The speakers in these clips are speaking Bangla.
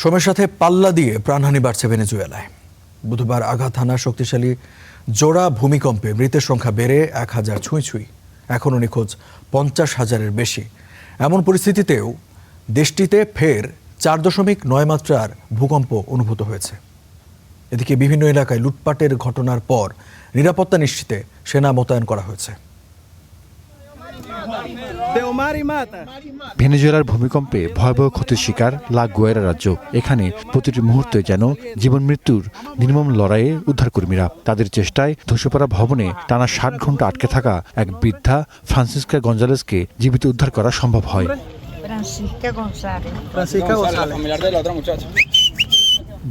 সময়ের সাথে পাল্লা দিয়ে প্রাণহানি বাড়ছে ভেনেজুয়েলায়। বুধবার আঘাত হানা শক্তিশালী জোড়া ভূমিকম্পে মৃতের সংখ্যা বেড়ে ১,০০০ ছুঁই। এখনও নিখোঁজ ৫০,০০০-এর বেশি। এমন পরিস্থিতিতেও দেশটিতে ফের ৪.৯ মাত্রার ভূকম্প অনুভূত হয়েছে। এদিকে বিভিন্ন এলাকায় লুটপাটের ঘটনার পর নিরাপত্তা নিশ্চিতে সেনা মোতায়েন করা হয়েছে। ভেনেজুয়েলার ভূমিকম্পে ভয়াবহ ক্ষতির শিকার লা গুয়েরা রাজ্য। এখানে প্রতিটি মুহূর্তে যেন জীবন মৃত্যুর নির্মম লড়াইয়ে উদ্ধারকর্মীরা। তাদের চেষ্টায় ধসে পড়া ভবনে টানা ৬০ ঘন্টা আটকে থাকা এক বৃদ্ধা ফ্রান্সিসকা গঞ্জালেসকে জীবিত উদ্ধার করা সম্ভব হয়।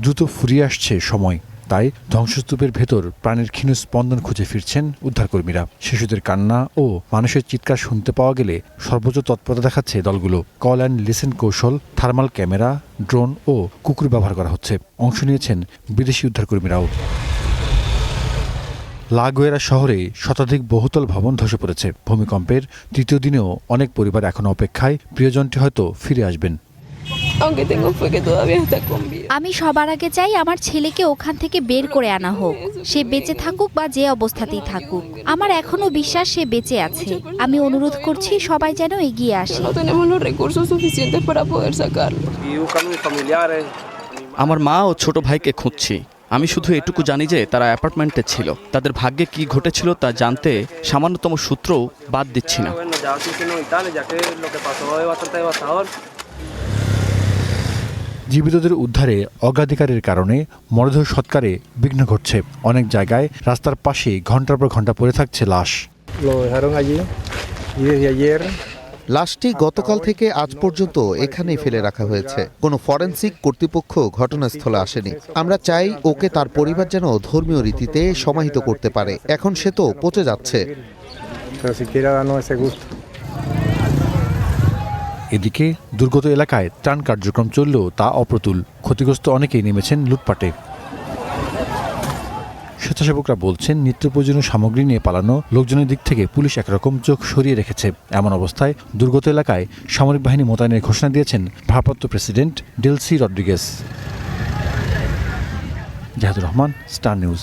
দ্রুত ফুরিয়ে আসছে সময়, তাই ধ্বংসস্তূপের ভেতর প্রাণের ক্ষীণ স্পন্দন খুঁজে ফিরছেন উদ্ধারকর্মীরা। শিশুদের কান্না ও মানুষের চিৎকার শুনতে পাওয়া গেলে সর্বোচ্চ তৎপরতা দেখাচ্ছে দলগুলো। কল অ্যান্ড লিসেন কৌশল, থার্মাল ক্যামেরা, ড্রোন ও কুকুর ব্যবহার করা হচ্ছে। অংশ নিয়েছেন বিদেশি উদ্ধারকর্মীরাও। লা গুয়েরা শহরে শতাধিক বহুতল ভবন ধসে পড়েছে। ভূমিকম্পের তৃতীয় দিনেও অনেক পরিবার এখন অপেক্ষায়, প্রিয়জনটি হয়তো ফিরে আসবেন। আমি সবার আগে চাই আমার ছেলেকে ওখান থেকে বের করে আনা হোক। সে বেঁচে থাকুক বা যে অবস্থাতেই থাকুক, আমার এখনো বিশ্বাস সে বেঁচে আছে। আমি অনুরোধ করছি সবাই যেন এগিয়ে আসে। আমার মা ও ছোট ভাইকে খুঁজছি। আমি শুধু এটুকু জানি যে তারা অ্যাপার্টমেন্টে ছিল। তাদের ভাগ্যে কি ঘটেছিল তা জানতে সামান্যতম সূত্রও বাদ দিচ্ছি না। জীবিতদের উদ্ধারে অগ্রাধিকারের কারণে মরদেহ সৎকারে বিঘ্ন ঘটছে। অনেক জায়গায় রাস্তার পাশে ঘন্টার পর ঘন্টা পড়ে থাকছে লাশ। লাশটি গতকাল থেকে আজ পর্যন্ত এখানেই ফেলে রাখা হয়েছে। কোনো ফরেনসিক কর্তৃপক্ষ ঘটনাস্থলে আসেনি। আমরা চাই ওকে তার পরিবার যেন ধর্মীয় রীতিতে সমাহিত করতে পারে। এখন সে তো পচে যাচ্ছে। এদিকে দুর্গত এলাকায় ত্রাণ কার্যক্রম চললেও তা অপ্রতুল। ক্ষতিগ্রস্ত অনেকেই নেমেছেন লুটপাটে। স্বেচ্ছাসেবকরা বলছেন, নিত্য প্রয়োজনীয় সামগ্রী নিয়ে পালানো লোকজনের দিক থেকে পুলিশ একরকম চোখ সরিয়ে রেখেছে। এমন অবস্থায় দুর্গত এলাকায় সামরিক বাহিনী মোতায়েনের ঘোষণা দিয়েছেন ভারপ্রাপ্ত president Delcy Rodriguez. Zahidur Rahman, Star news.